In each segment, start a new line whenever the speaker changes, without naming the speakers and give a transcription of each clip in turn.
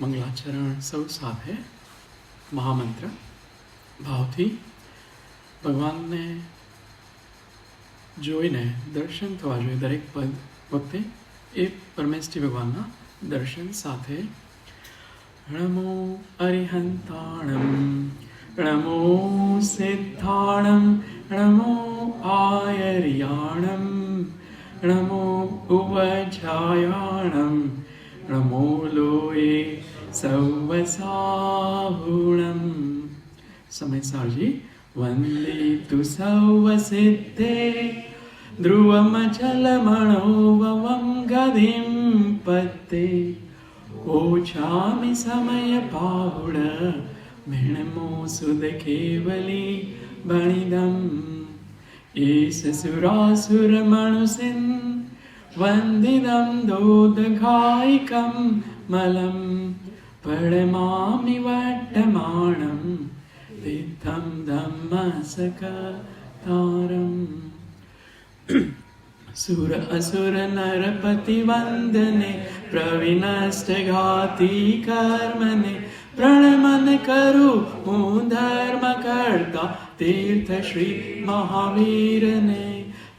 મંગલાચરણ સૌ સાથે મહામંત્ર ભાવથી ભગવાનને જોઈને દર્શન થવા જોઈએ. દરેક પદ વખતે એ પરમેષ્ઠી ભગવાનના દર્શન સાથે. નમો અરિહંતાણમ, નમો સિદ્ધાણમ, નમો આયર્યાણમ, નમો ઉવજાયાણમ, નમો લોએ સૌવસાહુણમ. સમય સારજી. વંદે તુ સૌવસિદ્ધે ધ્રુવમચલમણોવમ ગતિમ પત્તે ઓછામિ સમય પાહુડ મિણમો સુદ કેવલી બણિદમ. એસ સુરાસુર મણુસિન વંદિદમ દોદઘાયકમ મલમ પડમામિ વટ્ટમાણમ તીર્થમ ધમ્મસકતારમ. સુર અસુર નરપતિ વંદને પ્રવિનષ્ટઘાતી કર્મને પ્રણમન કરું હું ધર્મ કરતા તીર્થ શ્રી મહાવીરને.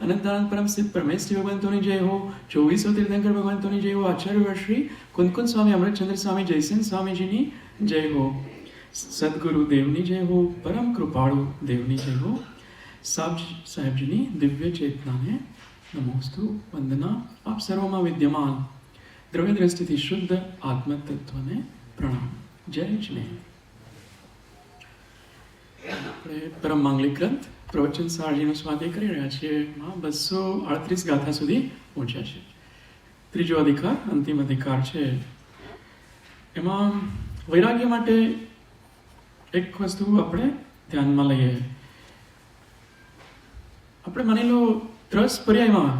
અનંતાનંદ પરમ સિદ્ધ પરમેશ્વરી ભગવંતોની જય હો. 24 તીર્થંકર ભગવંતોની જય હો. આચાર્ય શ્રી કુંદકુંદ સ્વામી અમૃતચંદ્ર સ્વામી જયસિંહ સ્વામીજીની જય હો. સદગુરુ દેવની જય હો. પરમ કૃપાળુ દેવની જય હો. સાહેબજીની દિવ્ય ચેતનાને નમોસ્તુ વંદના. આપ સર્વમાં વિદ્યમાન દ્રવ્ય દ્રષ્ટિથી શુદ્ધ આત્મતત્વને પ્રણામ. જય જય. આપણે પરમ માંગલિક ગ્રંથ પ્રવચન સારજીનો સ્વાધ્યાય કરી રહ્યા છીએ. 238 ગાથા સુધી પહોંચ્યા છે. ત્રીજો અધિકાર અંતિમ અધિકાર છે. એમાં વૈરાગ્ય માટે એક વસ્તુ આપણે ધ્યાનમાં લઈએ. આપણે માની લો ત્રસ પર્યાયમાં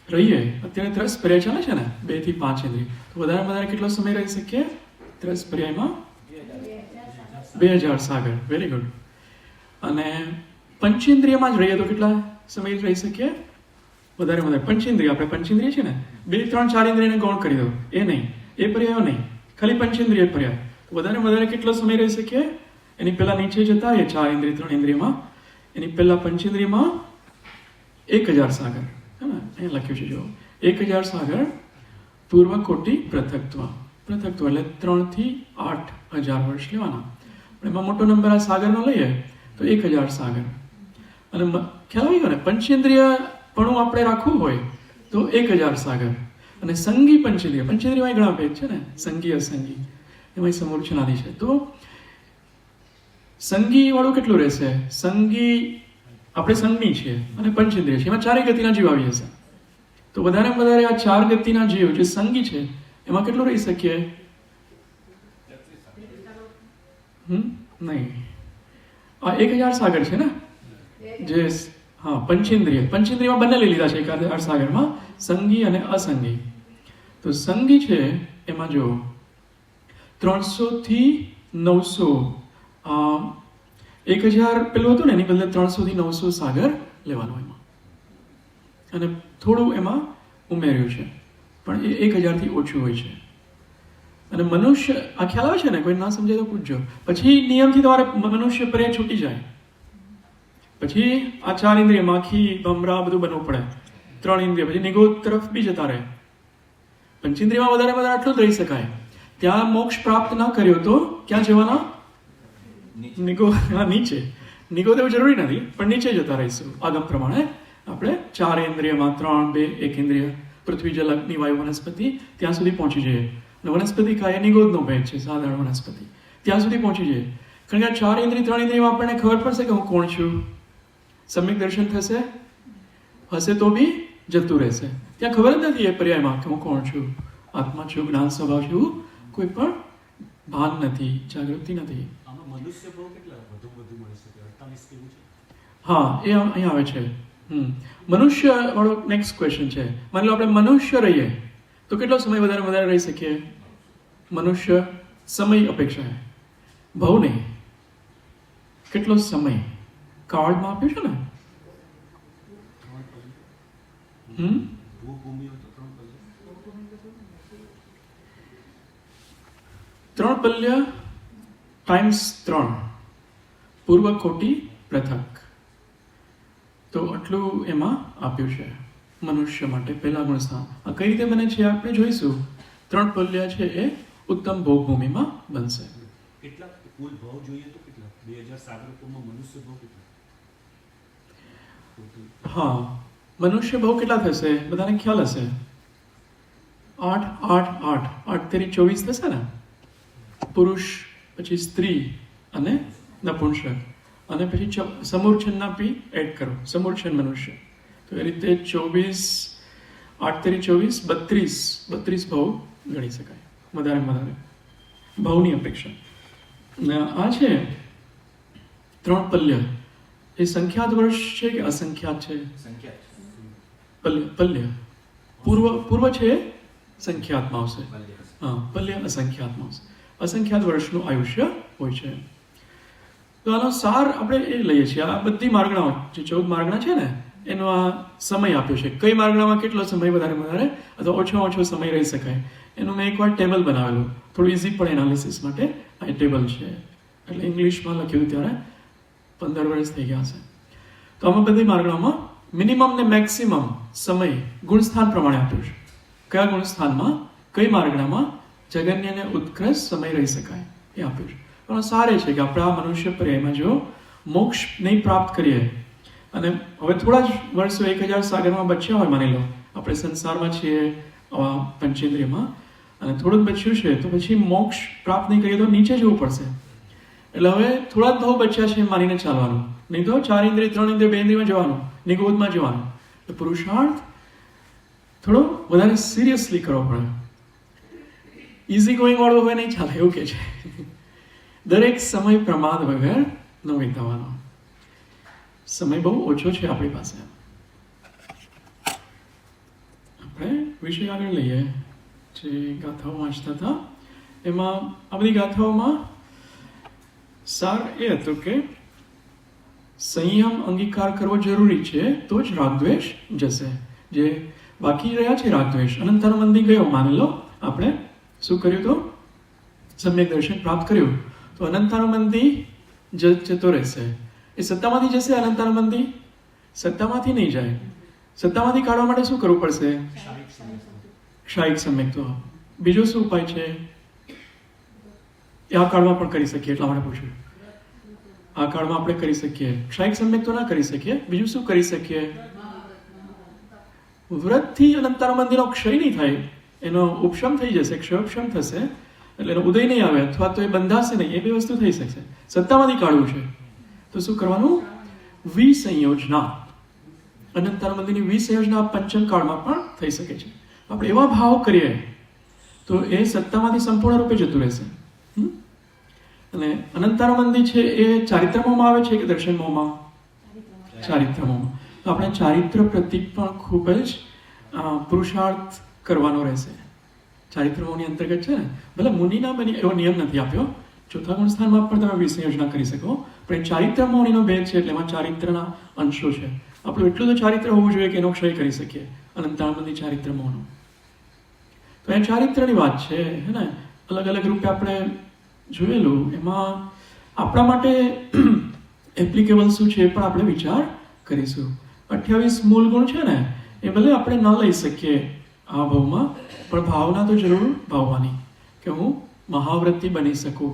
રહીએ. અત્યારે ત્રસ પર્યાય ચાલે છે ને 2 થી 5 ઇન્દ્રિય. તો વધારે કેટલો સમય રહી શકીએ ત્રસ પર્યાયમાં? 2000 સાગર. Very good. અને પંચેન્દ્રિયમાં જ રહીએ તો કેટલા સમય રહી શકીએ? વધારે પંચેન્દ્રિય. આપણે પંચેન્દ્રિય છે ને 2, 3, 4 ઇન્દ્રિયને ગૌણ કરી દો. એ નહીં, એ પર્યાયો નહીં, ખાલી પંચેન્દ્રિય પર્યાય. તો વધારે કેટલો સમય રહી શકીએ? એની પહેલા નીચે જતા એ 4 ઇન્દ્રિય 3 ઇન્દ્રિયમાં, એની પહેલા પંચેન્દ્રિયમાં 1000 સાગર. હે ને? અહીંયા લખ્યું છે જો 1000 સાગર પૂર્વ કોટી પૃથક્ત્વ. પૃથક્ત્વ એટલે 3 થી 8000 વર્ષ લેવાના. પણ એમાં મોટો નંબર આ સાગરનો લઈએ તો 1000 સાગર. અને ખ્યાલ આવી ગયો ને? પંચેન્દ્રિય પણ આપણે રાખવું હોય તો 1000 સાગર. અને સંગી પંચેન્દ્રિયમાં ઘણા ભેદ છે ને, સંગી અસંગી, એમાં સમૂર્છનાદિ છે. તો સંગી વાળું કેટલું રહેશે? સંગી આપણે સંગની છીએ અને પંચેન્દ્રિય છે, એમાં 4 ગતિના જીવ આવી જશે. તો વધારે આ 4 ગતિના જીવ જે સંગી છે એમાં કેટલું રહી શકીએ? નહીં, આ 1000 સાગર છે ને જે, હા, પંચેન્દ્રિયમાં બંને લઈ લીધા છે 1000 સાગરમાં, સંગી અને અસંગી. તો સંગી છે એમાં જો 300 થી 900, 1000 પેલું હતું ને એની બદલે 300 થી 900 સાગર લેવાનું એમાં. અને થોડું એમાં ઉમેર્યું છે, પણ એ 1000 થી ઓછું હોય છે. અને મનુષ્ય, આ ખ્યાલ આવે છે ને? કોઈ ના સમજાય તો પૂછજો. પછી નિયમથી તમારે મનુષ્ય પર્યાય છૂટી જાય. પછી આ 4 ઇન્દ્રિય માખી ભમરા બધું બનવું પડે. 3 ઇન્દ્રિય પછી નિગોદ તરફ બી જતા રહે. પંચેન્દ્રિયમાં વધારે આટલું જ રહી શકાય. ત્યાં મોક્ષ પ્રાપ્ત ના કર્યો તો ક્યાં જવાના? નીચે. નિગોદ એવું જરૂરી નથી, પણ નીચે જતા રહીશું. આગમ પ્રમાણે આપણે 4 ઇન્દ્રિયમાં 3, 2, 1 ઇન્દ્રિય પૃથ્વી જલ અગ્નિ વાયુ વનસ્પતિ ત્યાં સુધી પહોંચી જઈએ. અને વનસ્પતિ કાય નિગોદનો ભેદ છે, સાધારણ વનસ્પતિ, ત્યાં સુધી પહોંચી જઈએ. કારણ કે આ 4 ઇન્દ્રિય 3 ઇન્દ્રિયમાં આપણને ખબર પડશે કે હું કોણ છું. સમ્યક દર્શન થશે, હશે તો બી જતું રહેશે. ત્યાં ખબર જ નથી એ પર્યાયમાં કે હું કોણ છું, આત્મા છું, જ્ઞાન સ્વભાવ છું, કોઈ પણ ભાન નથી, જાગૃતિ નથી. હા, એ અહીંયા આવે છે. મનુષ્ય વાળો નેક્સ્ટ ક્વેશ્ચન છે. માની લો આપણે મનુષ્ય રહીએ તો કેટલો સમય વધારે રહી શકીએ? મનુષ્ય સમય અપેક્ષા, ભાવ નહીં, કેટલો સમય કાળમાં આપ્યું છે ને? 3 પલ્ય ટાઈમ્સ 3 પૂર્વ કોટી પૃથક. તો આટલું એમાં આપ્યું છે મનુષ્ય માટે પહેલા ગુણસ્થાન. આ કઈ રીતે બને છે આપણે જોઈશું. 3 પલ્ય છે એ ઉત્તમ ભોગભૂમિમાં બનશે.
કેટલા કુલ ભાવ જોઈએ તો કેટલા 2000 સાગરકોમાં મનુષ્ય ભાવ કેટલા?
હા, મનુષ્ય ભાવ કેટલા થશે બધાને ખ્યાલ હશે. 8 8 8 8 તેરી 24 થશે ને. પુરુષ, પછી સ્ત્રી અને નપુંસક, અને પછી સમૂર્છનના પી એડ કરો, સમૂર્છન મનુષ્ય. તો એ રીતે 24 8 તેરી 24 32 ભાવ ગણી શકાય વધારે ભાવની અપેક્ષા. આ છે 3 પલ્ય. એ સંખ્યાત વર્ષ છે કે અસંખ્યાત છે? પલ્ય પૂર્વ છે સંખ્યાતમાં આવશે. હા, પલ્ય અસંખ્યાતમાં આવશે. અસંખ્યાત વર્ષનું આયુષ્ય હોય છે. તો આનો સાર આપણે એ લઈએ છીએ. આ બધી માર્ગણાઓ જે 14 માર્ગણા છે ને એનો આ સમય આપ્યો છે. કઈ માર્ગણામાં કેટલો સમય વધારે અથવા ઓછો સમય રહી શકાય એનું મેં એકવાર ટેબલ બનાવેલું, થોડું ઇઝી પડે એનાલિસિસ માટે. આ ટેબલ છે એટલે ઇંગ્લિશમાં લખ્યું ત્યારે 15 વર્ષ થઈ ગયા છે. તો આમાં બધી માર્ગણામાં મિનિમમ ને મેક્સિમમ સમય ગુણસ્થાન પ્રમાણે આપ્યું છે. કયા ગુણસ્થાનમાં કઈ માર્ગણામાં જગન્ય અને ઉત્કૃષ્ટ સમય રહી શકાય એ આપ્યું છે. પણ સારે છે કે આપણે આ મનુષ્ય પર્યાયમાં જો મોક્ષ નહીં પ્રાપ્ત કરીએ અને હવે થોડા જ વર્ષો 1000 સાગરમાં બચ્યા હોય, માની લો આપણે સંસારમાં છીએ પંચેન્દ્રિયમાં, અને થોડું બચ્યું છે તો પછી મોક્ષ પ્રાપ્ત નહીં કરીએ તો નીચે જવું પડશે. એટલે હવે થોડા જ ભાવ બચ્યા છે માનીને ચાલવાનું, નહીં તો 4 ઇન્દ્રિય 3 ઇન્દ્રિય 2 ઇન્દ્રિયમાં જવાનું, નિગોદમાં જવાનું. એટલે પુરુષાર્થ થોડો વધારે સિરિયસલી કરવો પડે. ઇઝી ગોઈંગ વાળો હવે નહીં ચાલે એવું કે છે. દરેક સમય પ્રમાદ વગર ન વિતાવાનો. સમય બહુ ઓછો છે આપણી પાસે. આપણે વિષય આગળ લઈએ. જે ગાથાઓ વાંચતા હતા એમાં આ બધી ગાથાઓમાં સાર એ હતો કે સંયમ અંગીકાર કરવો જરૂરી છે તો જ રાગદ્વેષ જશે. જે બાકી રહ્યા છે રાગદ્વેષ, અનંતાનુબંધી ગયો માની લો આપણે શું કર્યું તો સમ્યક દર્શન પ્રાપ્ત કર્યું તો અનંતાનુબંધી જતો રહેશે. એ સત્તામાંથી જશે. અનંતાનુબંધી સત્તામાંથી નહીં જાય. સત્તામાંથી કાઢવા માટે શું કરવું પડશે? ક્ષાયિક સમ્યક. તો બીજો શું ઉપાય છે? એ આ કાળમાં પણ કરી શકીએ, એટલા માટે પૂછ્યું. આ કાળમાં આપણે કરી શકીએ. ક્ષાયિક સમ્યક તો ના કરી શકીએ. બીજું શું કરી શકીએ? વ્રતથી અનંતાનુબંધીનો ક્ષય નહીં થાય, એનો ઉપશમ થઈ જશે, ક્ષયોપશમ થશે, એટલે એનો ઉદય નહીં આવે અથવા તો એ બંધાશે નહીં. એ બે વસ્તુ થઈ શકશે. સત્તામાંથી કાઢવું છે તો શું કરવાનું? વિસંયોજના. અનંતાનુબંધીની વિસંયોજના પંચમ કાળમાં પણ થઈ શકે છે. આપણે એવા ભાવ કરીએ તો એ સત્તામાંથી સંપૂર્ણ રૂપે જતું રહેશે. અને અનંતાનુબંધી છે એ ચારિત્રમોમાં આવે છે કે દર્શન મોહમાં? ચારિત્રમોમાં. તો આપણે ચારિત્ર પ્રત્યે પણ ખૂબ જ પુરુષાર્થ કરવાનો રહેશે. ચારિત્રમોની અંતર્ગત છે ને, ભલે મુનિના બની એવો નિયમ નથી આપ્યો. ચોથા ગુણસ્થાનમાં પણ તમે વિસંયોજના કરી શકો, પણ ચારિત્ર મૌનીનો ભેદ છે એટલે એમાં ચારિત્રના અંશો છે. આપણું એટલું તો ચારિત્ર હોવું જોઈએ કે એનો ક્ષય કરી શકીએ. અનંતાનુબંધી ચારિત્ર મૌનો તો એ ચારિત્રની વાત છે હે ને. અલગ અલગ રૂપે આપણે જોયેલું. એમાં આપણા માટે એપ્લિકેબલ શું છે એ પણ આપણે વિચાર કરીશું. 28 મૂળ ગુણ છે ને એ ભલે આપણે ન લઈ શકીએ આ ભાવમાં, પણ ભાવના તો જરૂર ભાવવાની કે હું મહાવ્રતિ બની શકું.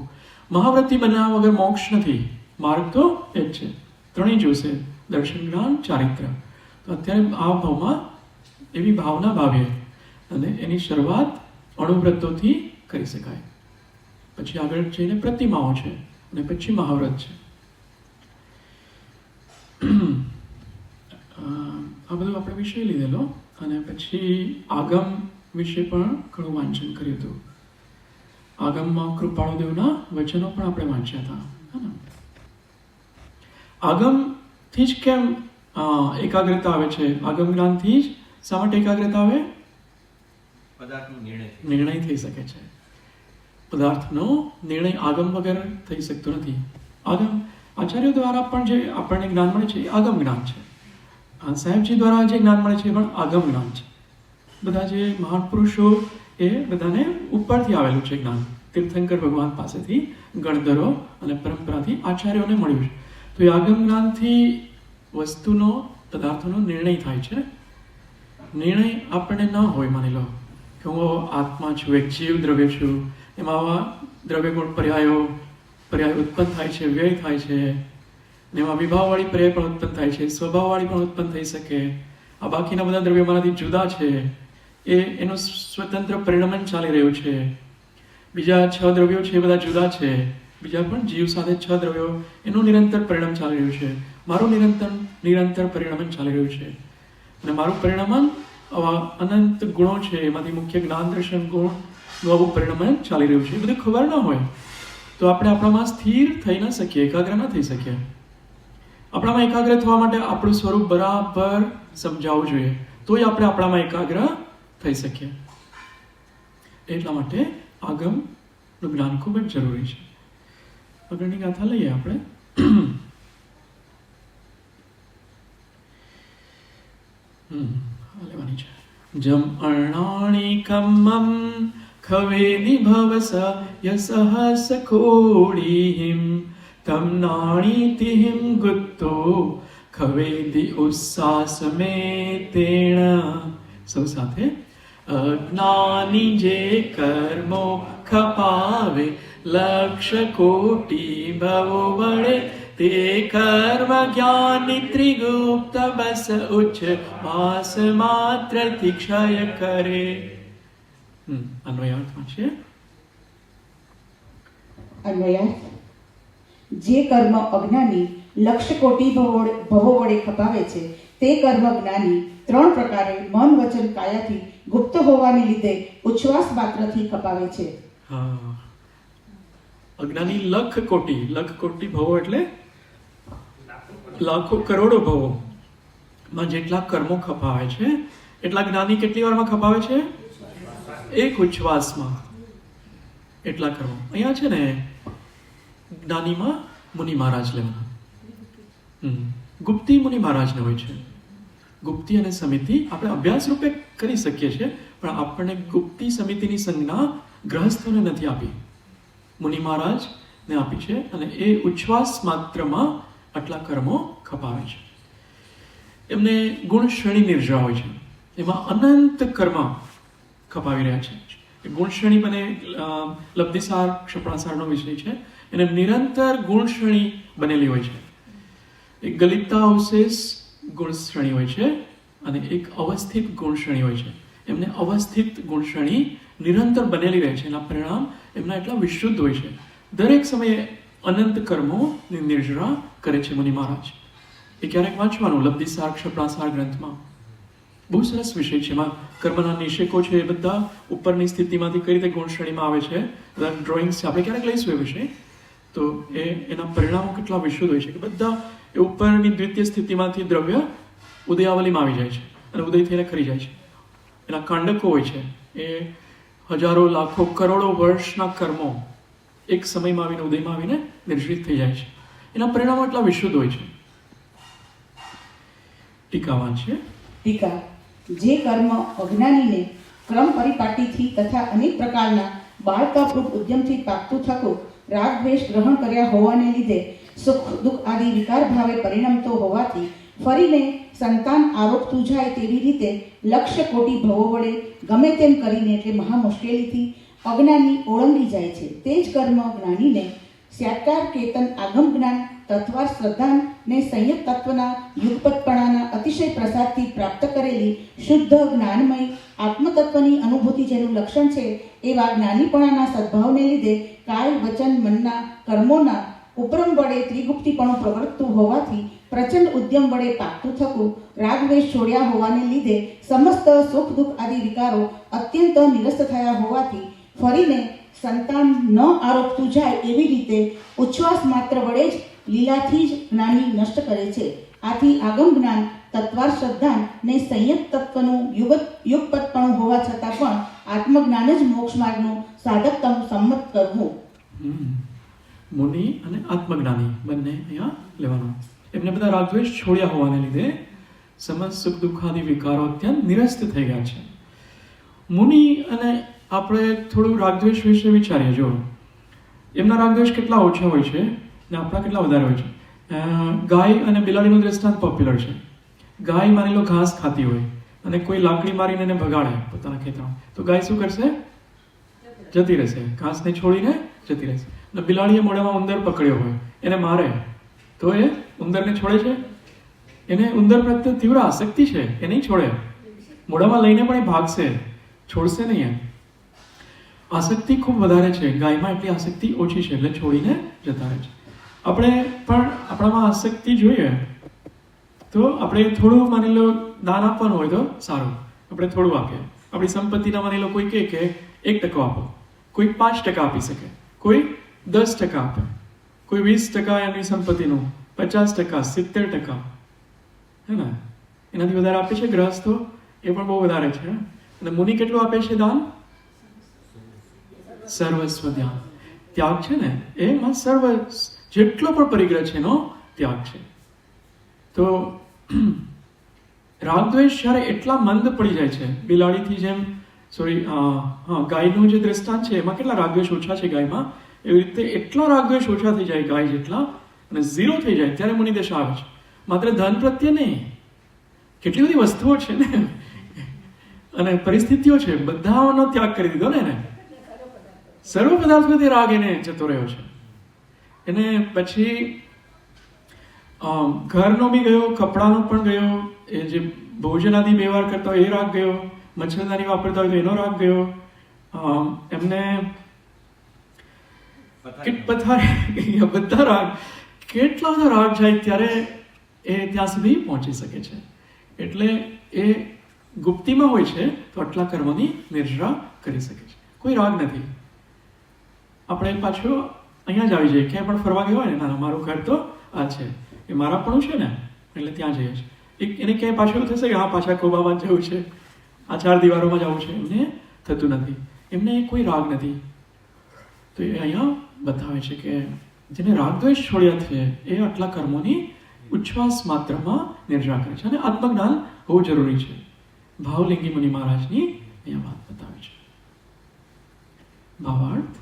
મહાવ્રતિ બન્યા વગર મોક્ષ નથી. માર્ગ તો એ જ છે, ત્રણેય જોશે: દર્શન, જ્ઞાન, ચારિત્ર. તો અત્યારે આ ભાવમાં એવી ભાવના ભાવીએ અને એની શરૂઆત અણુવ્રતોથી કરી શકાય. પછી આગળ જઈને પ્રતિમાઓ છે અને પછી મહાવ્રત છે. આ બધું આપણે વિષય લીધેલો અને પછી આગમ વિશે પણ ઘણું વાંચન કર્યું હતું. આગમમાં કૃપાળુદેવના વચનો પણ આપણે વાંચ્યા હતા. આગમથી જ કેમ એકાગ્રતા આવે છે? આગમ જ્ઞાનથી જ શા માટે એકાગ્રતા આવે?
પદાર્થનો
નિર્ણય થઈ શકે છે. પદાર્થનો નિર્ણય આગમ વગર થઈ શકતો નથી. આગમ આચાર્યો દ્વારા પણ જે આપણને જ્ઞાન મળે છે એ આગમ જ્ઞાન છે. સાહેબજી દ્વારા જે જ્ઞાન મળે છે એ પણ આગમ જ્ઞાન છે. બધા જે મહાન પુરુષો એ બધાને ઉપરથી આવેલું છે જ્ઞાન, તીર્થંકર ભગવાન પાસેથી ગણધરો અને પરંપરાથી આચાર્યોને મળ્યું છે. તો એ આગમ જ્ઞાનથી વસ્તુનો પદાર્થોનો નિર્ણય થાય છે. નિર્ણય આપણને ન હોય, માની લો કે હું આત્મા છું, એક જીવ દ્રવ્ય છું, એમાં આવા દ્રવ્ય ગુણ પર્યાય ઉત્પન્ન થાય છે, વ્યય થાય છે, ને એમાં વિભાવવાળી પર્યાય પણ ઉત્પન્ન થાય છે, સ્વભાવવાળી પણ ઉત્પન્ન થઈ શકે. આ બાકીના બધા દ્રવ્યો મારાથી જુદા છે, એનું સ્વતંત્ર પરિણમન ચાલી રહ્યું છે. બીજા 6 દ્રવ્યો છે એ બધા જુદા છે, બીજા પણ જીવ સાથે 6 દ્રવ્યો, એનું નિરંતર પરિણામ ચાલી રહ્યું છે. મારું નિરંતર પરિણમન ચાલી રહ્યું છે. અને મારું પરિણમન આવા અનંત ગુણો છે, એમાંથી મુખ્ય જ્ઞાન દર્શન ગુણનું આવું પરિણમન ચાલી રહ્યું છે. એ બધું ખબર ન હોય તો આપણે આપણામાં સ્થિર થઈ ન શકીએ, એકાગ્ર ન થઈ શકીએ. આપણામાં એકાગ્ર થવા માટે આપણું સ્વરૂપ બરાબર સમજાવવું જોઈએ, તો જ આપણે આપણામાં એકાગ્ર થઈ શકીએ. એટલા માટે આગમનું જ્ઞાન ખૂબ જ જરૂરી છે. આગળની ગાથા લઈએ આપણે. લેવાની છે. જમ અર્ણાણી કમ્મમ ખવેદી ભવસ યસહસ કોડીહિમ તમ નાણીતિહિમ ગુત્તો ખવેદી ઉસ્સાસમે તેણ. સૌ સાથે. અજ્ઞાની જે કર્મો ખપાવે લક્ષ કોટી ભવો વડે તે કર્મ જ્ઞાની ત્રિગુપ્ત બસ ઉચ્ચ માસ માત્રથી ક્ષય કરે. અન્વયાર્થમાં છે.
અન્વયાર્થ. જે કર્મ અજ્ઞાની લક્ષ કોટી ભવો વડે ખપાવે છે તે કર્મ જ્ઞાની 3 પ્રકારે મન વચન કાયાથી ગુપ્ત હોવાને લીધે ઉચ્છ્વાસ માત્રથી ખપાવે છે.
હા, અજ્ઞાની લખ કોટી ભવો એટલે લાખો કરોડો ભવો માં જેટલા કર્મો ખપાવે છે એટલા જ્ઞાની કેટલી વારમાં ખપાવે છે? એક ઉચ્છ્વાસમાં એટલા કર્મો. અહીંયા છે ને જ્ઞાનીમાં મુનિ મહારાજ લેવાના. ગુપ્તી મુનિ મહારાજને હોય છે. ગુપ્તી અને સમિતિ આપણે અભ્યાસ રૂપે કરી શકીએ છીએ, પણ આપણને ગુપ્તી સમિતિની સંજ્ઞા ગ્રહસ્થોને નથી આપી, મુનિ મહારાજને આપી છે. અને એ ઉચ્છ્વાસ માત્રમાં આટલા કર્મો ખપાવે છે. એમને ગુણ શ્રેણી નિર્જા હોય છે, એમાં અનંત કર્મ ખપાવી રહ્યા છે. ગુણ શ્રેણી બને લબ્ધિસાર ક્ષપણાસારનો વિષય છે. એને નિરંતર ગુણ શ્રેણી બનેલી હોય છે. એક ગલિતા અવશેષ ગુણ શ્રેણી હોય છે અને એક અવસ્થિત ગુણ શ્રેણી હોય છે. એમને અવસ્થિત ગુણ શ્રેણી નિરંતર બનેલી રહે છે. એના પરિણામ એમના એટલા વિશુદ્ધ હોય છે. દરેક સમયે અનંત કર્મો નિર્જરા કરે છે મુનિ મહારાજ. એ ક્યારેક વાંચવાનું લબ્ધિસાર ક્ષપણાસાર ગ્રંથમાં. બહુ સરસ વિષય છે. એમાં કર્મના નિષેકો છે, એ બધા ઉપરની સ્થિતિમાંથી કઈ રીતે ગુણ શ્રેણીમાં આવે છે, બધા ડ્રોઈંગ્સ છે. આપણે ક્યારેક લઈશું એ વિષય. તો એના પરિણામો કેટલા વિશુદ્ધ હોય છે કે બધા એ ઉપરની દ્વિતીય સ્થિતિમાંથી દ્રવ્ય ઉદયાવલીમાં આવી જાય છે અને ઉદય થઈને ખરી જાય છે. એના કાંડકો હોય છે, એ હજારો લાખો કરોડો વર્ષના કર્મો એક સમયમાં આવીને ઉદયમાં આવીને નિર્જિત થઈ જાય છે. એના પરિણામો એટલા વિશુદ્ધ હોય છે. ટીકાવાન છે.
ટીકા. જે કર્મ અજ્ઞાનીને ક્રમ પરિપાટીથી તથા અનેક પ્રકારના બાળકાપ્રૂપ ઉદ્યમથી પાકતું થતું રાગ દ્વેષ ગ્રહણ કર્યા હોવાને લીધે સુખ દુઃખ આદિ વિકાર ભાવે પરિણમતો હોવાથી ફરીને સંતાન આરોપતું જાય તેવી રીતે લક્ષ્ય કોટી ભવો વડે ગમે તેમ કરીને એટલે મહા મુશ્કેલીથી અજ્ઞાની ઓળંગી જાય છે. તે જ કર્મ જ્ઞાનીને સ્યાકાર કેતન આગમ જ્ઞાન તત્વાર શ્રદ્ધાન ને સંયત તત્વના યુગપતપણાના અતિશય પ્રસાદથી પ્રાપ્ત કરેલી શુદ્ધ જ્ઞાનમય આત્મતત્વની અનુભૂતિ જેનું લક્ષણ છે એવા જ્ઞાનીપણાના સદભાવને લીધે કાય વચન મનના કર્મોના ઉપરમ વડે ત્રિગુપ્તીપણું પ્રવર્તતું હોવાથી પ્રચંડ ઉદ્યમ વડે પાકતું થતું રાગદ્વેષ છોડ્યા હોવાને લીધે સમસ્ત સુખ દુઃખ આદિ વિકારો અત્યંત નિરસ્ત થયા હોવાથી ફરીને સંતાન ન આરોપતું જાય એવી રીતે ઉચ્છ્વાસ માત્ર વડે જ લીલાથી જ જ્ઞાની નષ્ટ કરે છે. આથી આગમ જ્ઞાન તત્વાર શ્રદ્ધાન ને સંયત તત્વનું યુગપતપણું હોવા છતાં પણ આત્મજ્ઞાન જ મોક્ષ માર્ગનું સાધકતમ સંમત કરવું.
મુનિ અને આત્મજ્ઞાની બંને અહીંયા લેવાનું. એમને બધા રાગદ્વેષ છોડ્યા હોવાને લીધે સમસ્ત સુખ દુઃખાદી વિકારો અત્યંત નિરસ્ત થઈ ગયા છે. મુનિ અને આપણે થોડું રાગદ્વેષ વિશે વિચારીએ. જો એમના રાગદ્વેષ કેટલા ઓછા હોય છે ને આપણા કેટલા વધારે હોય છે. ગાય અને બિલાડીનું દ્રષ્ટાંત પોપ્યુલર છે. ગાય માની લો ઘાસ ખાતી હોય અને કોઈ લાકડી મારીને એને ભગાડે પોતાના ખેતરમાં, તો ગાય શું કરશે? જતી રહેશે, ઘાસને છોડીને જતી રહેશે. અને બિલાડીએ મોઢામાં ઉંદર પકડ્યો હોય, એને મારે તો એ ઉંદરને છોડે છે? એને ઉંદર પ્રત્યે તીવ્ર આસક્તિ છે, એ નહીં છોડે. મોઢામાં લઈને પણ એ ભાગશે, છોડશે નહીં. એમ આસક્તિ ખૂબ વધારે છે, ગાયમાં એટલી આસક્તિ ઓછી છે એટલે છોડીને જતા રહે છે. આપણે પણ આપણામાં આસક્તિ જોઈએ તો આપણે થોડું માની લો દાન આપવાનું હોય તો સારું, આપણે થોડું આપીએ. આપણી સંપત્તિના માની લો કોઈ કહે કે 1% આપો, કોઈ 5% આપી શકે, કોઈ 10% આપે, કોઈ 20% એની સંપત્તિનું, 50%, 70%, હે ને, એનાથી વધારે આપે છે ગ્રહસ્થો, એ પણ બહુ વધારે છે. અને મુનિ કેટલું આપે છે દાન? સર્વસ્વ ધ્યાન, ત્યાગ છે ને, એમાં સર્વ જેટલો પણ પરિગ્રહ છે એનો ત્યાગ છે. તો રાગદ્વેષ જ્યારે એટલા મંદ પડી જાય છે, બિલાડીથી જેમ ગાયનું જે દ્રષ્ટાંત છે એમાં કેટલા રાગદ્વેષ ઓછા છે ગાયમાં, એવી રીતે એટલા રાગદ્વેષ ઓછા થઈ જાય ગાય જેટલા, અને 0 થઈ જાય ત્યારે મુનિ દશા આવે છે. માત્ર ધન પ્રત્યે નહીં, કેટલી બધી વસ્તુઓ છે ને અને પરિસ્થિતિઓ છે, બધાનો ત્યાગ કરી દીધો ને એને. સર્વ પદાર્થોથી રાગ એને જતો રહ્યો છે. એને પછી ઘરનો બી ગયો, કપડાનો પણ ગયો, એ જે ભોજનાદિ વ્યવહાર કરતા હોય એ રાગ ગયો, મચ્છરદાની વાપરતા હોય તો એનો રાગ ગયો, એમને બધા રાગ, કેટલા બધા રાગ જાય ત્યારે એ ત્યાં સુધી પહોંચી શકે છે. એટલે એ ગુપ્તીમાં હોય છે તો આટલા કર્મોની નિર્જરા કરી શકે છે. કોઈ રાગ નથી. આપણે પાછું અહીંયા જ આવી જઈએ, ક્યાંય પણ ફરવા ગયો હોય ને, ના મારું ઘર તો આ છે, એ મારા પણ છે ને, એટલે ત્યાં જઈએ છીએ. એને ક્યાંય પાછું એવું થશે કે હા પાછા ખોબામાં જવું છે, આ 4 દિવારોમાં જવું છે, એમને થતું નથી. એમને કોઈ રાગ નથી. તો એ અહીંયા બતાવે છે કે જેને રાગદ્વેષ છોડ્યા છે એ આટલા કર્મોની ઉચ્છ્વાસ માત્રમાં નિર્જરા કરે છે. અને આત્મજ્ઞાન બહુ જરૂરી છે. ભાવલિંગી મુનિ મહારાજની અહીંયા વાત બતાવે છે. ભાવાર્થ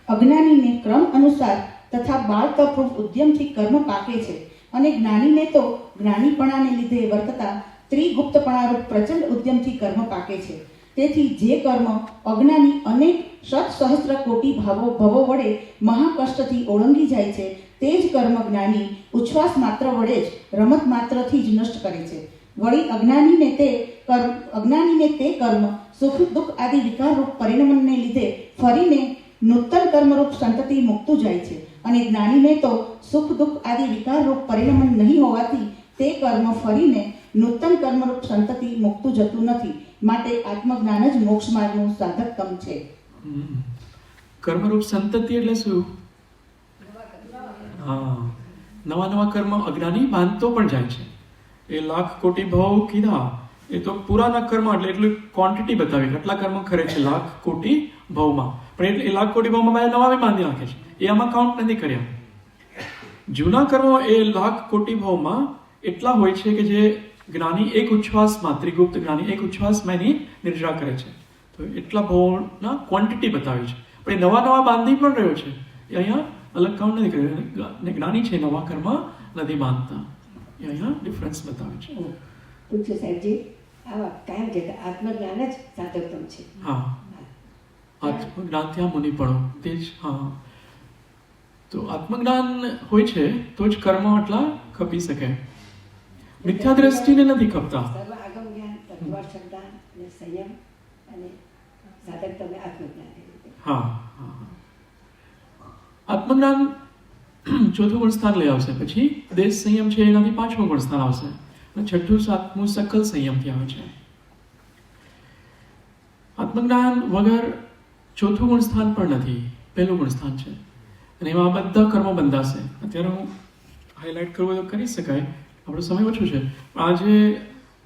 અજ્ઞાનીને ક્રમ અનુસાર તથા બાળકપૂર્વ ઉદ્યમથી કર્મ પાકે છે, અને જ્ઞાનીને તો જ્ઞાનીપણાને લીધે વર્તતા ત્રિગુપ્તપણારૂપ પ્રચંડ ઉદ્યમથી કર્મ પાકે છે. તેથી જે કર્મ અજ્ઞાની અનેક સહસ્ત્ર કોટી ભવો વડે મહાકષ્ટથી ઓળંગી જાય છે, તે જ કર્મ જ્ઞાની ઉચ્છ્વાસ માત્ર વડે જ, રમત માત્રથી જ નષ્ટ કરે છે. વળી અજ્ઞાનીને તે કર્મ સુખ દુઃખ આદિ વિકારરૂપ પરિણમને લીધે ફરીને નૂતન કર્મરૂપ સંતતિ મૂકતું જાય છે, અને જ્ઞાનીને તો સુખ દુઃખ આદિ વિકારરૂપ પરિણમન નહીં હોવાથી તે કર્મ ફરીને નૂતન કર્મરૂપ સંતતિ મૂકતું જતું નથી. માટે આત્મજ્ઞાન જ મોક્ષ માર્ગનું સાધકતમ છે.
કર્મરૂપ સંતતિ એટલે શું? હા, નવા કર્મ અજ્ઞાની બાંધતો પણ જાય છે. એ 1,00,000 કોટી ભાવ કીધા, એ તો પુરાના કર્મ એટલે એટલું ક્વોન્ટિટી બતાવી કેટલા કર્મ કરે છે 1,00,000 કોટી ભાવમાં, પણ એ 1,00,000 કોટી ભાવમાં નવા બી બાંધી નાખે છે. એ આમાં કાઉન્ટ નથી કર્યા. જૂના કર્મો એ 1,00,000 કોટી ભાવમાં એટલા હોય છે કે જે જ્ઞાની એક ઉચ્છ્વાસમાં, ત્રિગુપ્ત જ્ઞાની એક ઉચ્છ્વાસમાં એની નિર્જરા કરે છે. તો એટલા ભાવના ક્વોન્ટિટી બતાવી છે. પણ એ નવા બાંધી પણ રહ્યો છે, એ અહીંયા અલગ કાઉન્ટ નથી કર્યું. જ્ઞાની છે નવા કર્મ નથી બાંધતા, એ અહીંયા ડિફરન્સ બતાવે છે.
પૂછ્યું સાહેબજી, આવા કાયમ છે કે આત્મજ્ઞાન જ સાધકતમ છે.
હા, આત્મજ્ઞાનથી આ મુનિપણો તે જ. હા, તો આત્મજ્ઞાન હોય છે તો જ કર્મ આટલા ખપી શકે. મિથ્યા દ્રષ્ટિને નથી ખપતા.
સર્વ આગમ જ્ઞાન, તત્વ શ્રદ્ધા અને સંયમ અને સાધકતમ આત્મજ્ઞાન.
હા, આત્મજ્ઞાન ચોથું ગુણ સ્થાન લઈ આવશે. પછી દેશ સંયમ છે એનાથી 5મું ગુણ સ્થાન આવશે, અને 6ઠું 7મું સકલ સંયમથી આવે છે. આત્મજ્ઞાન વગર ચોથું ગુણ સ્થાન પણ નથી, પહેલું ગુણ સ્થાન છે. અને એમાં બધા કર્મો બંધાશે. અત્યારે હું હાઇલાઇટ કરવું તો કરી શકાય, આપણો સમય ઓછો છે. આજે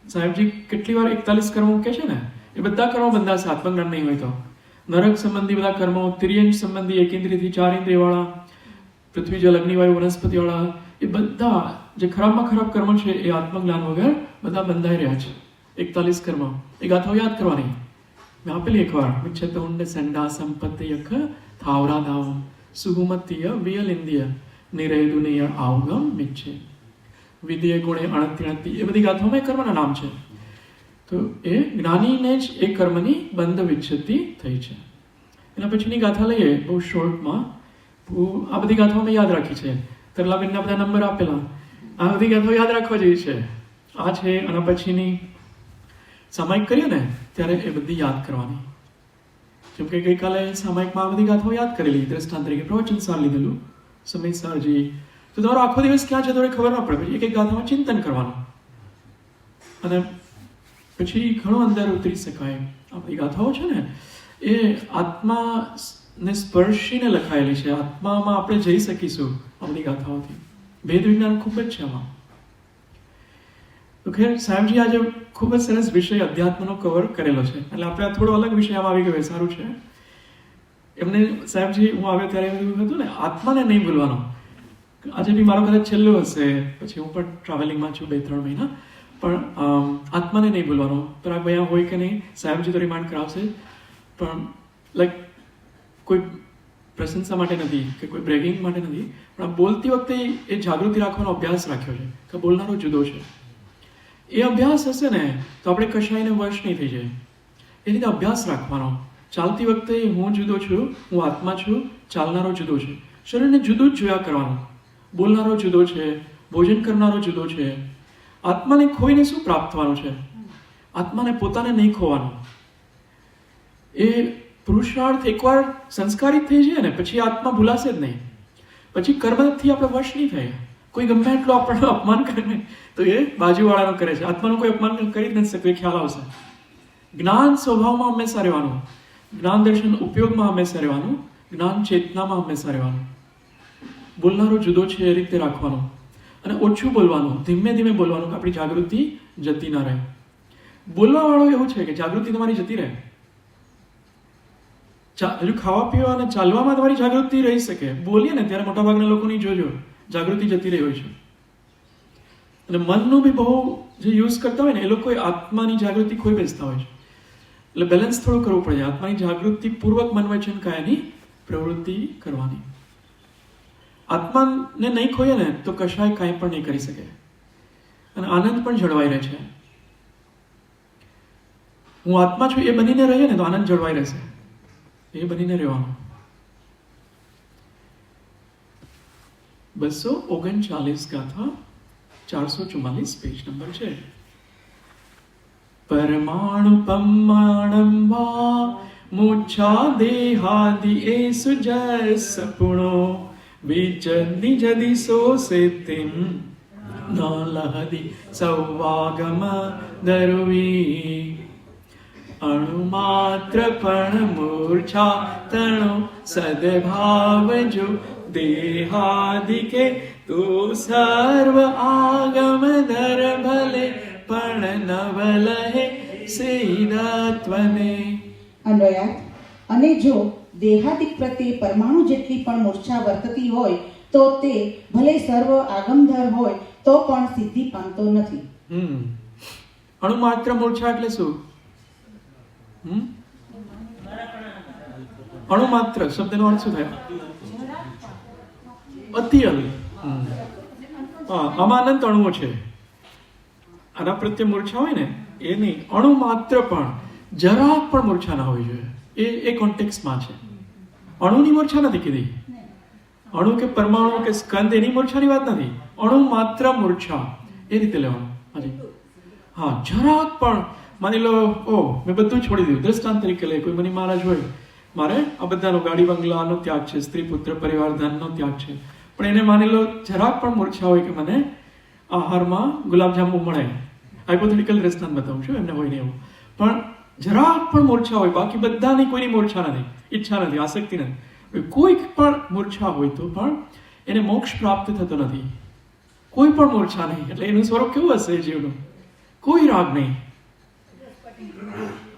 સાહેબજી કેટલી વાર 41 કર્મો કહે છે ને, એ બધા કર્મો બંધાશે આત્મજ્ઞાન નહીં હોય તો. નરક સંબંધી બધા કર્મો, તિર્યંશ સંબંધી 1 ઇન્દ્રિયથી 4 ઇન્દ્રિયવાળા, પૃથ્વી જલ અગ્નિ વાયુ વનસ્પતિવાળા, એ બધા જે ખરાબમાં ખરાબ કર્મ છે એ આત્મજ્ઞાન વગર બધા બંધાઈ રહ્યા છે. 41 કર્મ, એ ગાથાઓ યાદ કરવાની. મેં આપેલી એકવાર વિચ્છેતુંડ સંડા સંપત્તિ યખ થાવરા ધાવમ સુગુમતીય વિયલિંદિય નિરેદુનિય આવગમ મિચ્છે વિધિય ગુણે અણતિણતી એ બધી ગાથાઓમાં એ કર્મના નામ છે. તો એ જ્ઞાનીને જ એ કર્મની બંધ વિચ્છેદી થઈ છે. એના પછીની ગાથા લઈએ બહુ શોર્ટમાં. આ બધી ગાથાઓ મેં યાદ રાખી છે. તરલાબેનના બધા નંબર આપેલા. આ બધી ગાથાઓ યાદ રાખવા જેવી છે. આ છે આના પછીની સામાયિક કરીએ ને ત્યારે એ બધી યાદ કરવાની. જેમ કે ગઈકાલે સામાયિકમાં આ બધી ગાથાઓ યાદ કરેલી દ્રષ્ટાંત તરીકે પ્રવચન સાર લીધેલું સમય સારજી. તો તમારો આખો દિવસ ક્યાં છે થોડી ખબર ના પડે. પછી એક એક ગાથામાં ચિંતન કરવાનું અને પછી ઘણું અંદર ઉતરી શકાય. આ બધી ગાથાઓ છે ને એ આત્માને સ્પર્શીને લખાયેલી છે. આત્મામાં આપણે જઈ શકીશું આ બધી ગાથાઓથી. ભેદ વિજ્ઞાન ખૂબ જ છે આમાં. તો ખેર સાહેબજી આજે ખૂબ જ સરસ વિષય અધ્યાત્મનો કવર કરેલો છે. એટલે આપણે આ થોડો અલગ વિષય આમાં આવી ગયો. સારું છે. એમને સાહેબજી હું આવ્યો ત્યારે એવું હતું ને આત્માને નહીં ભૂલવાનો. આજે બી મારો કદાચ છેલ્લો હશે, પછી હું પણ ટ્રાવેલિંગમાં છું 2-3 મહિના, પણ આત્માને નહીં ભૂલવાનો. પરાગભાઈ અહીંયા હોય કે નહીં, સાહેબજી તો રિમાન્ડ કરાવશે, પણ લાઈક કોઈ પ્રશંસા માટે નથી કે કોઈ બ્રેગિંગ માટે નથી, પણ બોલતી વખતે એ જાગૃતિ રાખવાનો અભ્યાસ રાખ્યો છે કે બોલનારો જુદો છે. એ અભ્યાસ હશે ને તો આપણે કશાયને વશ નહીં થઈ જાય. એ રીતે અભ્યાસ રાખવાનો. ચાલતી વખતે હું જુદો છું, હું આત્મા છું, ચાલનારો જુદો છે. શરીરને જુદું જ જોયા કરવાનું. બોલનારો જુદો છે, ભોજન કરનારો જુદો છે. આત્માને ખોઈને શું પ્રાપ્ત થવાનું છે? આત્માને પોતાને નહીં ખોવાનું. એ પુરુષાર્થ એકવાર સંસ્કારિત થઈ જાય ને પછી આત્મા ભૂલાશે જ નહીં. પછી કર્મથી આપણે વશ નહીં થાય. કોઈ ગમે એટલું આપણને અપમાન કરે ને તો એ બાજુવાળાનો કરે છે. આત્માનું કોઈ અપમાન કરી જ નથી શકતું, એ ખ્યાલ આવશે. જ્ઞાન સ્વભાવમાં હંમેશા રહેવાનું, જ્ઞાન દર્શન ઉપયોગમાં હંમેશા રહેવાનું, જ્ઞાન ચેતનામાં હંમેશા રહેવાનું. બોલનારો જુદો છે એ રીતે રાખવાનું અને ઓછું બોલવાનું, ધીમે ધીમે બોલવાનું કે આપણી જાગૃતિ જતી ના રહે. બોલવાવાળો એવું છે કે જાગૃતિ તમારી જતી રહે. હજુ ખાવા પીવા અને ચાલવામાં તમારી જાગૃતિ રહી શકે. બોલીએ ને ત્યારે મોટાભાગના લોકોની જોજો જાગૃતિ જતી રહી હોય છે. અને મનનું બી બહુ જે યુઝ કરતા હોય ને એ લોકો આત્માની જાગૃતિ ખોઈ બેસતા હોય છે. એટલે બેલેન્સ થોડું કરવું પડે. આત્માની જાગૃતિ પૂર્વક મન વચન કાયાની પ્રવૃત્તિ કરવાની. આત્માને નહીં ખોઈએ ને તો કશાય કાંઈ પણ નહીં કરી શકે અને આનંદ પણ જળવાઈ રહે છે. હું આત્મા છું એ બનીને રહીએ ને તો આનંદ જળવાઈ રહેશે. એ બનીને રહેવાનું. 239 ગાથા 444 પેજ નંબર છે. પરમાણુ પમાણમ વા મુચ્છા દેહાદિ એસુ જસ પુણો વિચદિ જદિ સો સેતિમ ન લહદિ સૌવાગમ દરુવી અણુમાત્ર પણ મૂર્છા તણુ સદભાવ જો દેહાદિકે તુ સર્વ આગમ દર ભલે પણ નવલહે સીધત્વને.
અન્વયાર્થ. અને જો દેહાદિક પ્રત્યે પરમાણુ જેટલી પણ મૂર્છા વર્તતી હોય તો તે ભલે સર્વ આગમધર હોય તો પણ સિદ્ધિ પામતો નથી.
અણુમાત્ર મૂર્છા એટલે શું? અણુમાત્ર શબ્દનો અર્થ શું થાય? અતિઅલ. આમાં અનંત અણુઓ છે. આના પ્રત્યે મૂર્છા હોય ને એ નહીં. અણુ માત્ર પણ જરાક પણ મૂર્છા ના હોવી જોઈએ. એ કોન્ટેક્સ્ટમાં છે. અણુની મૂર્છા નથી કીધી. અણુ કે પરમાણુ કે સ્કંદ એની મૂર્છાની વાત નથી. અણુ માત્ર મૂર્છા એ રીતે લેવાનું. હાજી હા, જરાક પણ માની લો મેં બધું છોડી દીધું. દ્રષ્ટાંત તરીકે લે, કોઈ મને મહારાજ હોય, મારે આ બધાનો ગાડી બંગલાનો ત્યાગ છે, સ્ત્રી પુત્ર પરિવાર ધનનો ત્યાગ છે, પણ એને માની લો જરાક પણ મૂર્છા હોય કે મને આહારમાં ગુલાબજાંબુ મળે. હાઇપોથેટિકલ દ્રષ્ટાંત બતાવું છું, એમને હોય ને એવું. પણ જરાક પણ મૂર્છા હોય, બાકી બધાની કોઈની મૂર્છા નથી, ઈચ્છા નથી, આસક્તિ નથી, કોઈક પણ મૂર્છા હોય તો પણ એને મોક્ષ પ્રાપ્ત થતો નથી. કોઈ પણ મૂર્છા નહીં. એટલે એનું સ્વરૂપ કેવું હશે જીવનું? કોઈ રાગ નહીં.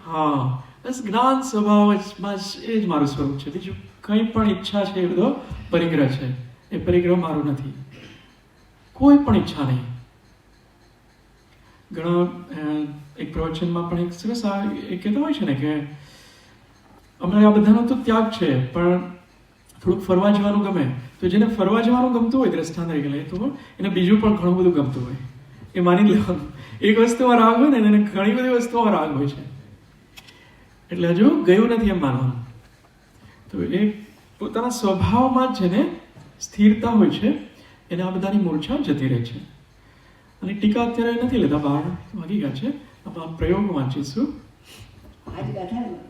હા, બસ જ્ઞાન સ્વભાવમાં એ જ મારું સ્વરૂપ છે. બીજું કંઈ પણ ઈચ્છા છે એ બધો પરિગ્રહ છે. એ પરિગ્રહ મારું નથી. કોઈ પણ ઈચ્છા નહીં. ઘણા એક પ્રવચનમાં પણ એક સરસ એ કહેતા હોય છે ને કે અમારે આ બધાનો તો ત્યાગ છે, પણ થોડુંક ફરવા જવાનું ગમે, તો જેને ફરવા જવાનું ગમતું હોય દ્રષ્ટાંત તરીકે લઈએ તો એને બીજું પણ ઘણું બધું ગમતું હોય, એ માની લેવાનું. એક વસ્તુમાં રાગ હોય ને એને ઘણી બધી વસ્તુઓમાં રાગ હોય છે, એટલે હજુ ગયું નથી એમ માનવાનું. તો એ પોતાના સ્વભાવમાં જ જેને સ્થિરતા હોય છે એને આ બધાની મૂર્છા જતી રહે છે. અને ટીકા અત્યારે નથી લેતા, બહાર વાગી ગયા છે. આમાં પ્રયોગ વાંચીશું.
આજ ગાથામાં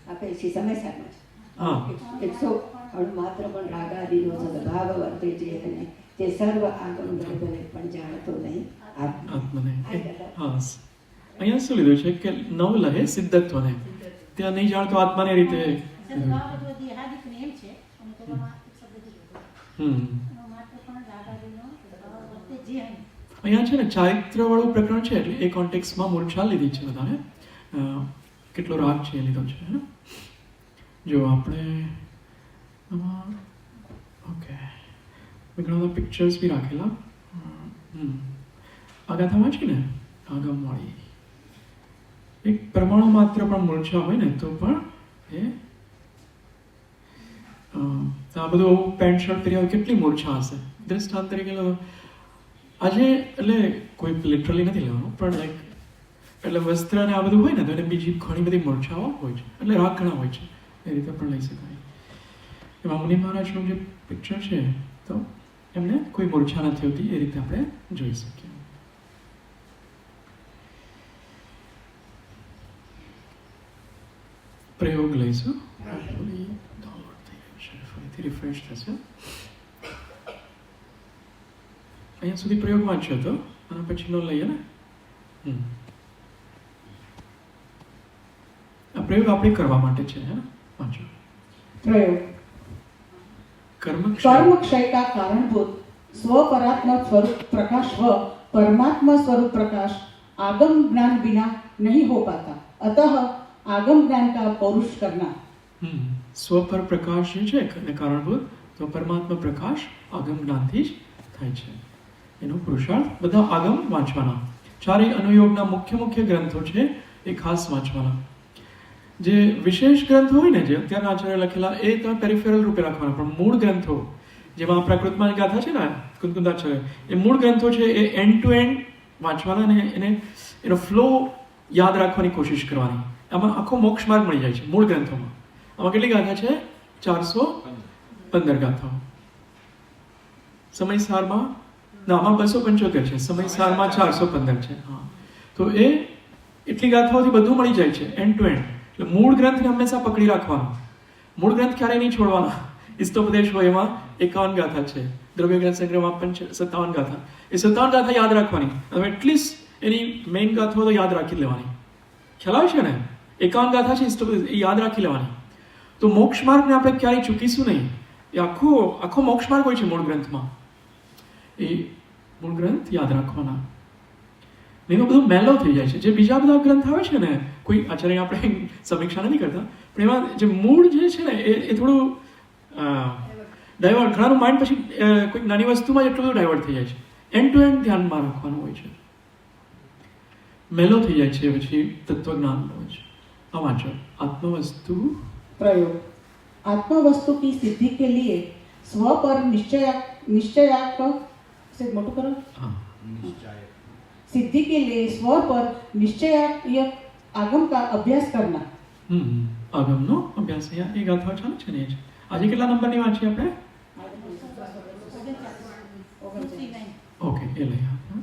આપણે સમય સારમાં
હા.
100 માત્ર પણ રાગાદિનો સદભાવ વર્તે છે અને તે સર્વ આગમ દ્રવ્યને પણ જાણતો નહીં
આત્મને. હા, અહીંયા શું લીધું છે કે નવ લહે સિદ્ધત્વને, ત્યાં નહીં જાણતો આત્માને રીતે. અહીંયા છે ને ચારિત્ર વાળું પ્રકરણ છે, એટલે એ કોન્ટેક્સમાં મૂર્છા લીધી છે બધાને. કેટલો રાગ છે એ લીધો છે. જો આપણે ઓકે, મેં ઘણા બધા પિક્ચર્સ બી રાખેલા. આ ગાથામાં છે ને આગમવાળી એક પરમાણુ માત્ર પણ મૂર્છા હોય ને તો પણ એ આ બધું પેન્ટ શર્ટ પહેર્યા કેટલી મૂર્છા હશે. દ્રષ્ટાંત તરીકે આજે એટલે કોઈ લિટરલી નથી લેવાનું, પણ લાઈક એટલે વસ્ત્ર ને આ બધું હોય ને તો એને બીજી ઘણી બધી મૂર્છાઓ હોય છે, એટલે રાગ ઘણા હોય છે, એ રીતે પણ લઈ શકાય. એમાં મુનિ મહારાજનું જે પિક્ચર છે તો એમને કોઈ મૂર્છા નથી હોતી, એ રીતે આપણે જોઈ શકીએ. પ્રયોગ લઈશું. ફરીથી રિફ્રેશ થશે. અહીંયા સુધી પ્રયોગ વાંચ્યો હતો, અને પછી નો લઈએ ને. આ પ્રયોગ આપણે કરવા માટે છે. વાંચો.
પ્રયોગ.
કર્મ
क्षय का कारणभूत स्वपरात्मक स्वरूप प्रकाश व परमात्मा स्वरूप प्रकाश आगम ज्ञान बिना नहीं हो पाता, अतः आगम ज्ञान का पौरुष करना.
સ્વ પર પ્રકાશ જે છે અને કારણભૂત તો પરમાત્મા પ્રકાશ આગમ જ્ઞાનથી જ થાય છે. એનો પુરુષાર્થ બધા આગમ વાંચવાના. ચારેય અનુયોગના મુખ્ય ગ્રંથો છે એ ખાસ વાંચવાના. જે વિશેષ ગ્રંથો હોય ને જે અત્યારના આચાર્ય લખેલા એ તમે પેરિફેરલ રૂપે રાખવાના, પણ મૂળ ગ્રંથો જેમાં પ્રાકૃતમાં ગાથા છે ને કુંદકુંદાચાર્ય, એ મૂળ ગ્રંથો છે એ એન્ડ ટુ એન્ડ વાંચવાના અને એનો ફ્લો યાદ રાખવાની કોશિશ કરવાની. આમાં આખો મોક્ષ માર્ગ મળી જાય છે મૂળ ગ્રંથોમાં. આમાં કેટલી ગાથા છે? 415 ગાથાઓ. સમયસારમાં ના, આમાં 275 છે, સમયસારમાં 415 છે. હા, તો એ એટલી ગાથાઓથી બધું મળી જાય છે એન્ડ ટુ એન્ડ. એટલે મૂળ ગ્રંથને હંમેશા પકડી રાખવાનો. મૂળ ગ્રંથ ક્યારેય નહીં છોડવાના. ઇષ્ટોપદેશ હોય એમાં 51 ગાથા છે, દ્રવ્ય ગ્રંથ સંગ્રહમાં પણ 57 ગાથા. એ 57 ગાથા યાદ રાખવાની. હવે એટલીસ્ટ એની મેઇન ગાથાઓ તો યાદ રાખી લેવાની. ખ્યાલ આવે છે ને? 51 ગાથા છે ઇષ્ટોપદેશ, એ યાદ રાખી લેવાની. તો મોક્ષ માર્ગને આપણે ક્યારેય ચૂકીશું નહીં. એ આખો મોક્ષ માર્ગ હોય છે મૂળ ગ્રંથમાં. એ મૂળ ગ્રંથ યાદ રાખવાના. એનો બધો મેલો થઈ જાય છે. જે બીજા બધા ગ્રંથ આવે છે ને, કોઈ આચાર્ય આપણે સમીક્ષા નથી કરતા, પણ એમાં જે મૂળ જે છે ને એ થોડું ડાયવર્ટ, ઘણાનું માઇન્ડ પછી કોઈક નાની વસ્તુમાં એટલું બધું ડાયવર્ટ થઈ જાય છે. એન્ડ ટુ એન્ડ ધ્યાનમાં રાખવાનું હોય છે. મેલો થઈ જાય છે પછી તત્વજ્ઞાન હોય છે. આ વાંચો. आत्मवस्तु
प्रयोग. आत्मवस्तु की सिद्धि के लिए स्व पर निश्चयात्मक से मोटू करो. सिद्धि के लिए स्व पर निश्चयात्मक आगम का अभ्यास करना.
આગમનો અભ્યાસ. અહીંયા એ ગાથા ચાલે છે ને. આજે કેટલા નંબરની વાંચી આપણે? ઓકે, એ લઈ આપણે.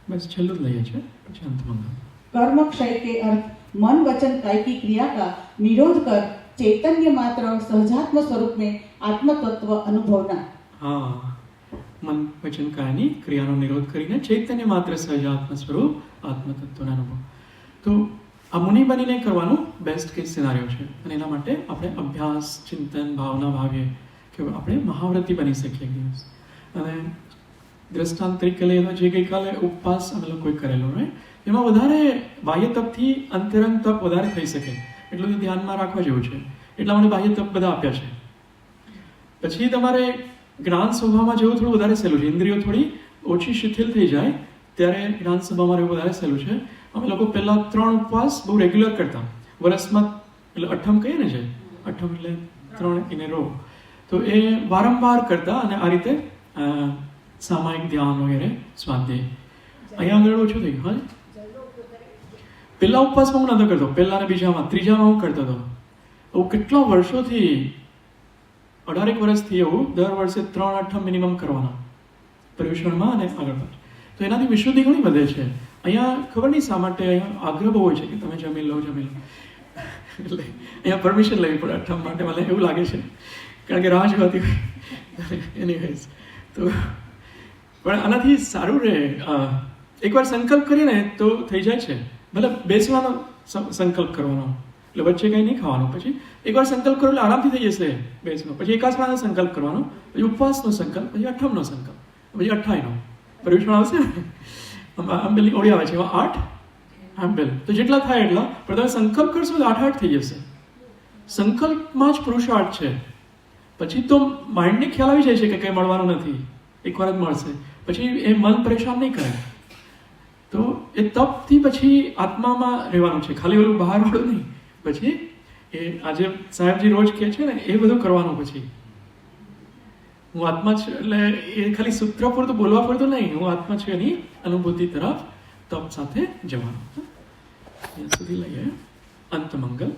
बस छल्लू लઈએ છે પછી અંતમાં.
कर्म क्षय के अर्थ मन वचन काय की क्रिया का निरोध कर चैतन्य मात्र सहजात्म स्वरूप में आत्म तत्व अनुभवना.
હા, મન વચન કાયની ક્રિયાનો નિરોધ કરીને ચૈતન્ય માત્ર સહજાત્મ સ્વરૂપ આત્મ તત્વનો અનુભવ. તો આ મુનિ બનીને કરવાનું બેસ્ટ કેસ સિનારિયો છે. અને એના માટે આપણે અભ્યાસ, ચિંતન, ભાવના ભાવીએ કે આપણે મહાવ્રતિ બની શકીએ એક દિવસ. અને દ્રષ્ટાંત તરીકે લઈએ તો જે ગઈકાલે ઉપવાસ અમે લોકોએ કરેલો હોય એમાં વધારે બાહ્ય તપથી અંતરંગ તપ વધારે થઈ શકે એટલું ધ્યાનમાં રાખવા જેવું છે. એટલા માટે બાહ્ય તપ બધા આપ્યા છે. પછી તમારે જ્ઞાન સભામાં જેવું થોડું વધારે સહેલું છે, ઇન્દ્રિયો થોડી ઓછી શિથિલ થઈ જાય ત્યારે જ્ઞાન સભામાં રહેવું વધારે સહેલું છે. અમે લોકો પહેલાં 3 ઉપવાસ બહુ રેગ્યુલર કરતા, વર્ષમાં, એટલે અઠમ કહીએ ને, છે અઠમ એટલે 3 ઇન રો, તો એ વારંવાર કરતા અને આ રીતે સામાયિક ધ્યાન વગેરે સ્વાધ્યાય. અહીંયા આગળ ઓછું થઈ ગયું. હા, પહેલા ઉપવાસમાં હું નહોતો કરતો, પહેલા ને બીજામાં, ત્રીજામાં હું કરતો હતો. હું કેટલા વર્ષોથી 18 વર્ષથી એવું દર વર્ષે 3 અઠમ મિનિમમ કરવાના પર્યુષણમાં અને આગળ પાછળ. તો એનાથી વિશુદ્ધિ ઘણી વધે છે. અહીંયા ખબર નહીં શા માટે અહીંયા આગ્રહ બહુ હોય છે કે તમે જમી લો. એટલે અહીંયા પરમિશન લેવી પડે અઠમ માટે, મને એવું લાગે છે, કારણ કે રાહ જોવાતી હોય. એનીવેઝ, તો પણ આનાથી સારું રહે, એકવાર સંકલ્પ કરીએ ને તો થઈ જાય છે. મતલબ બેસવાનો સંકલ્પ કરવાનો, એટલે વચ્ચે કંઈ નહીં ખાવાનું. પછી એકવાર સંકલ્પ કરો એટલે આરામથી થઈ જશે બેસવાનો. પછી એકાસવાનો સંકલ્પ કરવાનો, પછી ઉપવાસનો સંકલ્પ, પછી અઠમનો સંકલ્પ, પછી 28નો પર્યુષણ આવશે. આંબેલની ઓળી આવે છે, એમાં 8 આંબેલ, તો જેટલા થાય એટલા. પણ તમે સંકલ્પ કરશો તો 8 થઈ જશે. સંકલ્પમાં જ પુરુષાર્થ છે. પછી તો માઇન્ડને ખ્યાલ આવી જાય છે કે કંઈ મળવાનું નથી, એકવાર જ મળશે. પછી એ મન પરેશાન નહીં કરે. તો એ તપથી પછી આત્મામાં રહેવાનું છે, ખાલી ઓલું બહારવાળું નહીં. પછી એ આજે સાહેબજી રોજ કહે છે ને, એ બધું કરવાનું. પછી હું આત્મા છું, એટલે એ ખાલી સૂત્ર પૂરતું બોલવા પડતું નહીં, હું આત્મા છું એની અનુભૂતિ તરફ તપ સાથે જવાનું. ત્યાં સુધી લઈએ અંતમંગલ.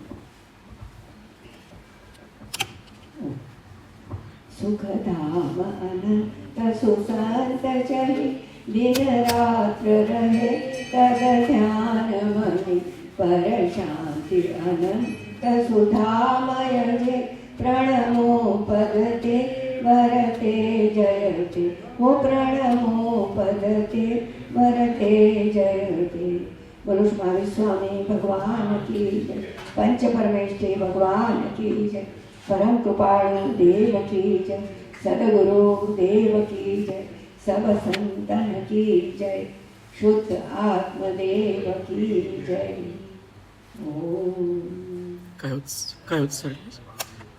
સુખધામ અનંત સુશાંત ચહી દિન રાત્ર રહે તદ ધ્યાન મની પર શાંતિ અનંત સુધામય જે પ્રણમો પદતે વરતે જયતે. હો પ્રણમો પદતે વરતે જયતે. બોલો મહાવીર સ્વામી ભગવાન કી જય. પંચ પરમેશ્વરી ભગવાન કી જય. પરમ કૃપાળુ દેવ કી જય. સદગુરુ દેવ કી જય. સબ સંતન કી જય. શુદ્ધ આત્મદેવ કી જય. ઓમ.
કાયોત્સર્ગ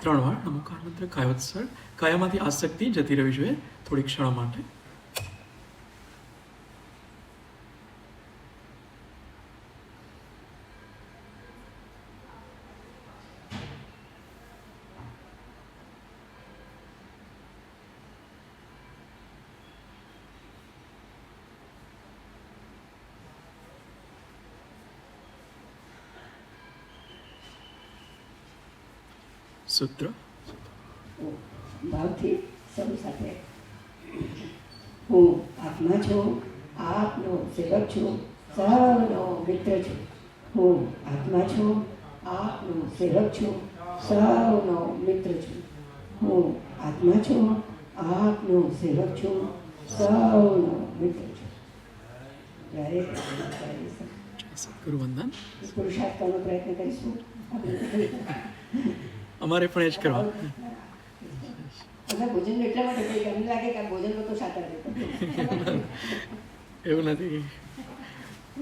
3 વાર નમોકાર મંત્ર. કાયોત્સર્ગ, કાયામાંથી આસક્તિ જતી રહેવી જોઈએ થોડી ક્ષણો માટે. સૂત્ર
ભાવથી સૌ સાથે. હું આત્મા છું, આપનો સેવક છું, સૌનો મિત્ર છું. હું આત્મા છું, આપનો સેવક છું, સૌનો મિત્ર છું. હું આત્મા છું, આપનો સેવક છું, સૌનો મિત્ર છું. જય
સદગુરુ વંદન.
પુરુષાર્થ કરવાનો પ્રયત્ન કરીશું.
અમારે પણ એ જ કરવા.
બધા ભોજન એટલા માટે કંઈ અમને લાગે કે આ ભોજનનો તો સાતર
એવું નથી,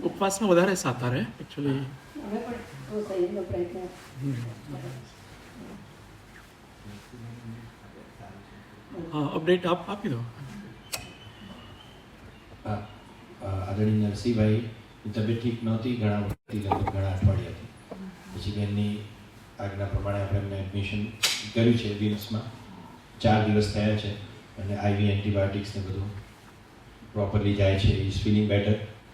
ઉપવાસમાં વધારે સાતા રહે એકચ્યુઅલી.
અમે પણ તો સંયમનો પ્રયત્ન.
હા, અપડેટ આપી દો.
આદરણીય નરસિંહભાઈની તબિયત ઠીક નહોતી, લગભગ ઘણા અઠવાડિયાથી. પછી બેનની આજના પ્રમાણે આપણે એમને એડમિશન કર્યું છે વિમ્સમાં. 4 દિવસ થયા છે અને આઈવી એન્ટીબાયોટિક્સ ને બધું પ્રોપરલી જાય છે. Is feeling better.